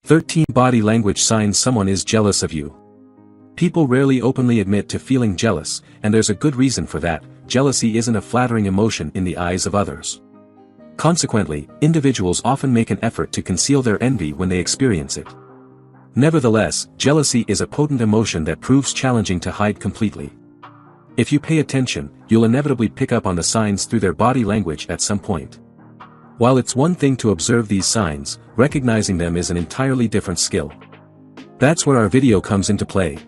13 Body language signs someone is jealous of you. People rarely openly admit to feeling jealous, and there's a good reason for that. Jealousy isn't a flattering emotion in the eyes of others. Consequently, individuals often make an effort to conceal their envy when they experience it. Nevertheless, jealousy is a potent emotion that proves challenging to hide completely. If you pay attention, you'll inevitably pick up on the signs through their body language at some point. While it's one thing to observe these signs, recognizing them is an entirely different skill. That's where our video comes into play.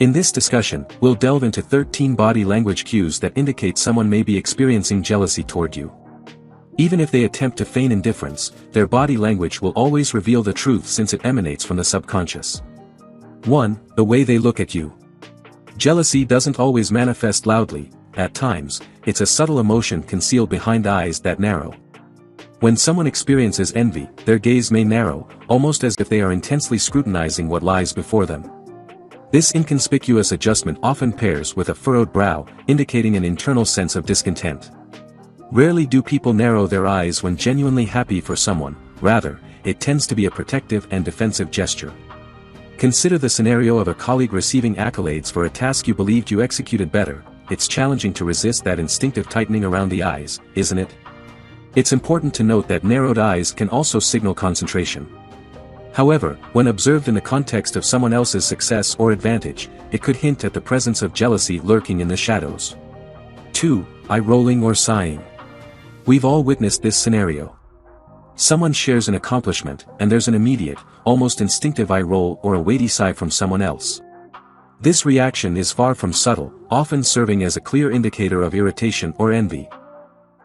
In this discussion, we'll delve into 13 body language cues that indicate someone may be experiencing jealousy toward you. Even if they attempt to feign indifference, their body language will always reveal the truth since it emanates from the subconscious. 1. The way they look at you. Jealousy doesn't always manifest loudly. At times, it's a subtle emotion concealed behind eyes that narrow. When someone experiences envy, their gaze may narrow, almost as if they are intensely scrutinizing what lies before them. This inconspicuous adjustment often pairs with a furrowed brow, indicating an internal sense of discontent. Rarely do people narrow their eyes when genuinely happy for someone, rather, it tends to be a protective and defensive gesture. Consider the scenario of a colleague receiving accolades for a task you believed you executed better. It's challenging to resist that instinctive tightening around the eyes, isn't it? It's important to note that narrowed eyes can also signal concentration. However, when observed in the context of someone else's success or advantage, it could hint at the presence of jealousy lurking in the shadows. 2. Eye rolling or sighing. We've all witnessed this scenario. Someone shares an accomplishment, and there's an immediate, almost instinctive eye roll or a weighty sigh from someone else. This reaction is far from subtle, often serving as a clear indicator of irritation or envy.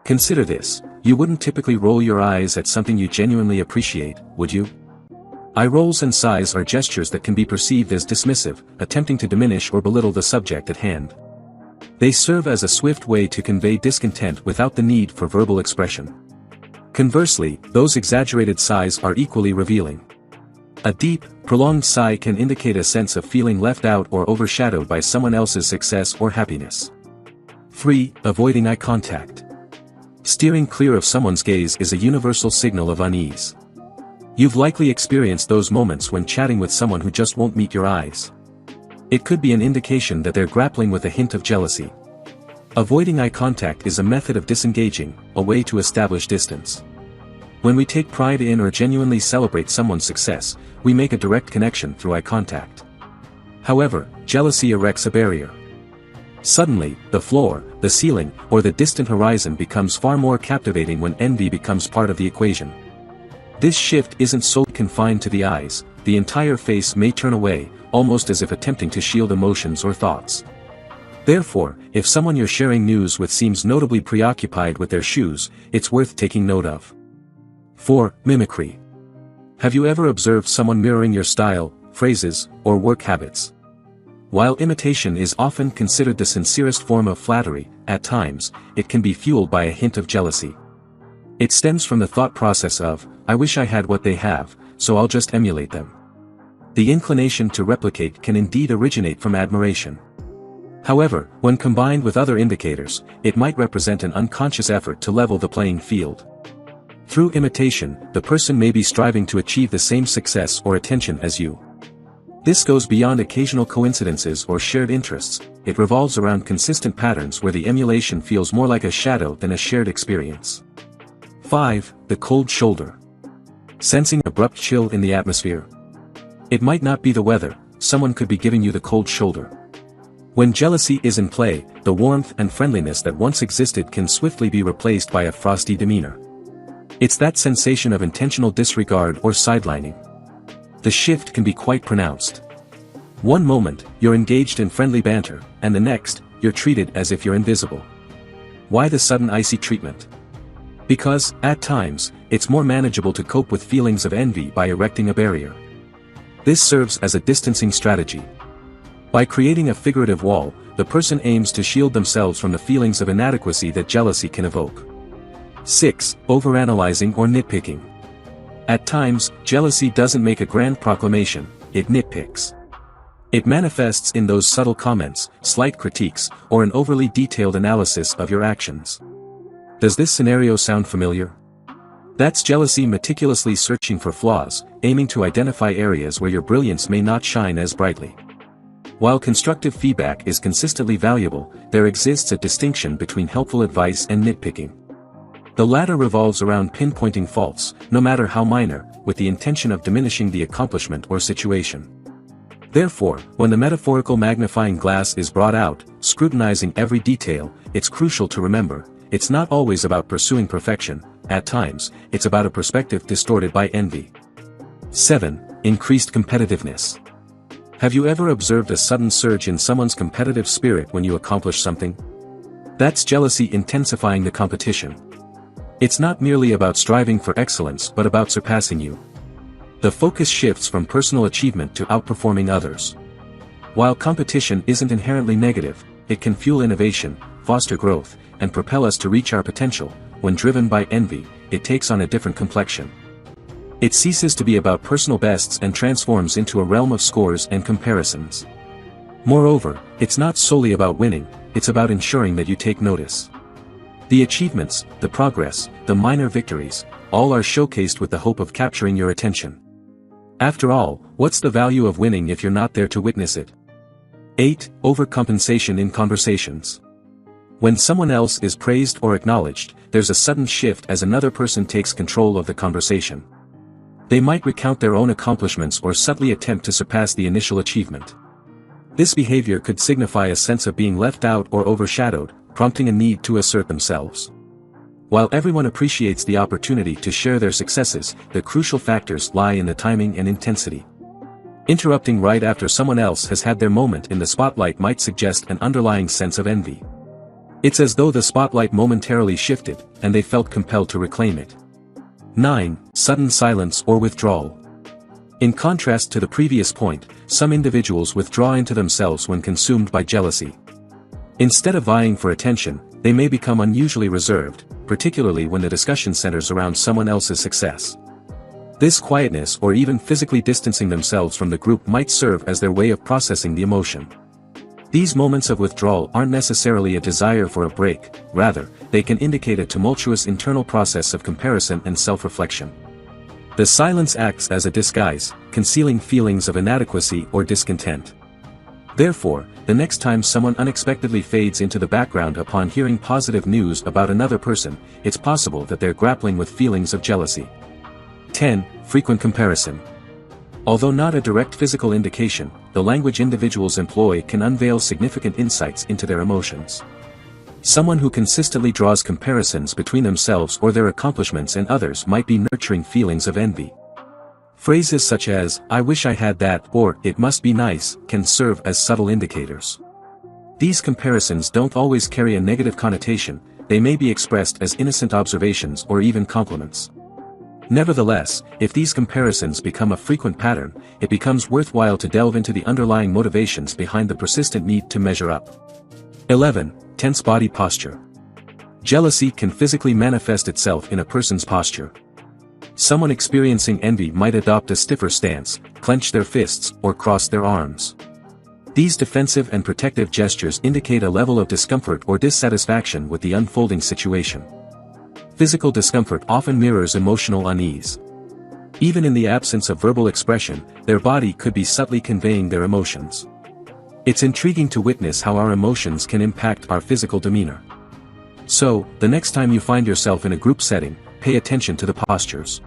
Consider this: you wouldn't typically roll your eyes at something you genuinely appreciate, would you? Eye rolls and sighs are gestures that can be perceived as dismissive, attempting to diminish or belittle the subject at hand. They serve as a swift way to convey discontent without the need for verbal expression. Conversely, those exaggerated sighs are equally revealing. A deep, prolonged sigh can indicate a sense of feeling left out or overshadowed by someone else's success or happiness. 3. Avoiding eye contact. Steering clear of someone's gaze is a universal signal of unease. You've likely experienced those moments when chatting with someone who just won't meet your eyes. It could be an indication that they're grappling with a hint of jealousy. Avoiding eye contact is a method of disengaging, a way to establish distance. When we take pride in or genuinely celebrate someone's success, we make a direct connection through eye contact. However, jealousy erects a barrier. Suddenly, the floor, the ceiling, or the distant horizon becomes far more captivating when envy becomes part of the equation. This shift isn't solely confined to the eyes. The entire face may turn away, almost as if attempting to shield emotions or thoughts. Therefore, if someone you're sharing news with seems notably preoccupied with their shoes, it's worth taking note of. 4. Mimicry. Have you ever observed someone mirroring your style, phrases, or work habits? While imitation is often considered the sincerest form of flattery, at times, it can be fueled by a hint of jealousy. It stems from the thought process of, "I wish I had what they have, so I'll just emulate them." The inclination to replicate can indeed originate from admiration. However, when combined with other indicators, it might represent an unconscious effort to level the playing field. Through imitation, the person may be striving to achieve the same success or attention as you. This goes beyond occasional coincidences or shared interests. It revolves around consistent patterns where the emulation feels more like a shadow than a shared experience. 5. The cold shoulder. Sensing an abrupt chill in the atmosphere? It might not be the weather, someone could be giving you the cold shoulder. When jealousy is in play, the warmth and friendliness that once existed can swiftly be replaced by a frosty demeanor. It's that sensation of intentional disregard or sidelining. The shift can be quite pronounced. One moment, you're engaged in friendly banter, and the next, you're treated as if you're invisible. Why the sudden icy treatment? Because, at times, it's more manageable to cope with feelings of envy by erecting a barrier. This serves as a distancing strategy. By creating a figurative wall, the person aims to shield themselves from the feelings of inadequacy that jealousy can evoke. 6. Overanalyzing or nitpicking. At times, jealousy doesn't make a grand proclamation, it nitpicks. It manifests in those subtle comments, slight critiques, or an overly detailed analysis of your actions. Does this scenario sound familiar? That's jealousy meticulously searching for flaws, aiming to identify areas where your brilliance may not shine as brightly. While constructive feedback is consistently valuable, there exists a distinction between helpful advice and nitpicking. The latter revolves around pinpointing faults, no matter how minor, with the intention of diminishing the accomplishment or situation. Therefore, when the metaphorical magnifying glass is brought out, scrutinizing every detail, it's crucial to remember, it's not always about pursuing perfection. At times, it's about a perspective distorted by envy. 7. Increased competitiveness. Have you ever observed a sudden surge in someone's competitive spirit when you accomplish something? That's jealousy intensifying the competition. It's not merely about striving for excellence but about surpassing you. The focus shifts from personal achievement to outperforming others. While competition isn't inherently negative, it can fuel innovation, foster growth, and propel us to reach our potential. When driven by envy, it takes on a different complexion. It ceases to be about personal bests and transforms into a realm of scores and comparisons. Moreover, it's not solely about winning, it's about ensuring that you take notice. The achievements, the progress, the minor victories, all are showcased with the hope of capturing your attention. After all, what's the value of winning if you're not there to witness it? 8. Overcompensation in conversations. When someone else is praised or acknowledged, there's a sudden shift as another person takes control of the conversation. They might recount their own accomplishments or subtly attempt to surpass the initial achievement. This behavior could signify a sense of being left out or overshadowed, prompting a need to assert themselves. While everyone appreciates the opportunity to share their successes, the crucial factors lie in the timing and intensity. Interrupting right after someone else has had their moment in the spotlight might suggest an underlying sense of envy. It's as though the spotlight momentarily shifted, and they felt compelled to reclaim it. 9. Sudden silence or withdrawal. In contrast to the previous point, some individuals withdraw into themselves when consumed by jealousy. Instead of vying for attention, they may become unusually reserved, particularly when the discussion centers around someone else's success. This quietness or even physically distancing themselves from the group might serve as their way of processing the emotion. These moments of withdrawal aren't necessarily a desire for a break, rather, they can indicate a tumultuous internal process of comparison and self-reflection. The silence acts as a disguise, concealing feelings of inadequacy or discontent. Therefore, the next time someone unexpectedly fades into the background upon hearing positive news about another person, it's possible that they're grappling with feelings of jealousy. 10. Frequent comparison. Although not a direct physical indication, the language individuals employ can unveil significant insights into their emotions. Someone who consistently draws comparisons between themselves or their accomplishments and others might be nurturing feelings of envy. Phrases such as, "I wish I had that," or "it must be nice," can serve as subtle indicators. These comparisons don't always carry a negative connotation, they may be expressed as innocent observations or even compliments. Nevertheless, if these comparisons become a frequent pattern, it becomes worthwhile to delve into the underlying motivations behind the persistent need to measure up. 11. Tense body posture. Jealousy can physically manifest itself in a person's posture. Someone experiencing envy might adopt a stiffer stance, clench their fists, or cross their arms. These defensive and protective gestures indicate a level of discomfort or dissatisfaction with the unfolding situation. Physical discomfort often mirrors emotional unease. Even in the absence of verbal expression, their body could be subtly conveying their emotions. It's intriguing to witness how our emotions can impact our physical demeanor. So, the next time you find yourself in a group setting, pay attention to the postures.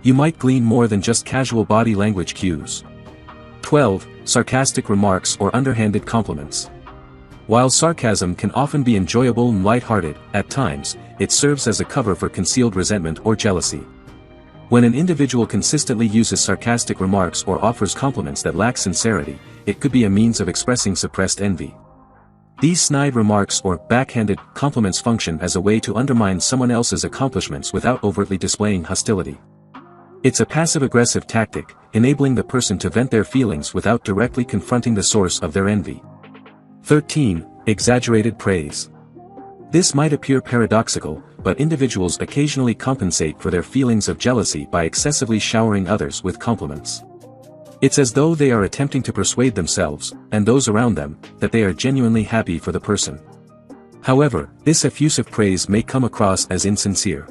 You might glean more than just casual body language cues. 12. Sarcastic remarks or underhanded compliments. While sarcasm can often be enjoyable and lighthearted, at times, it serves as a cover for concealed resentment or jealousy. When an individual consistently uses sarcastic remarks or offers compliments that lack sincerity, it could be a means of expressing suppressed envy. These snide remarks or backhanded compliments function as a way to undermine someone else's accomplishments without overtly displaying hostility. It's a passive-aggressive tactic, enabling the person to vent their feelings without directly confronting the source of their envy. 13. Exaggerated praise. This might appear paradoxical, but individuals occasionally compensate for their feelings of jealousy by excessively showering others with compliments. It's as though they are attempting to persuade themselves, and those around them, that they are genuinely happy for the person. However, this effusive praise may come across as insincere.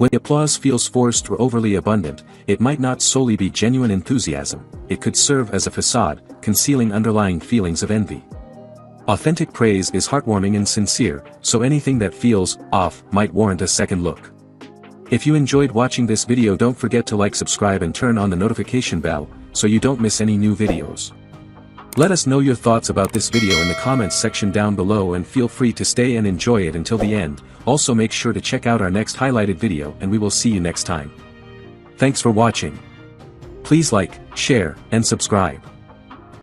When applause feels forced or overly abundant, it might not solely be genuine enthusiasm, it could serve as a facade, concealing underlying feelings of envy. Authentic praise is heartwarming and sincere, so anything that feels off might warrant a second look. If you enjoyed watching this video, don't forget to like, subscribe and turn on the notification bell, so you don't miss any new videos. Let us know your thoughts about this video in the comments section down below, and feel free to stay and enjoy it until the end. Also make sure to check out our next highlighted video, and we will see you next time. Thanks for watching. Please like, share, and subscribe.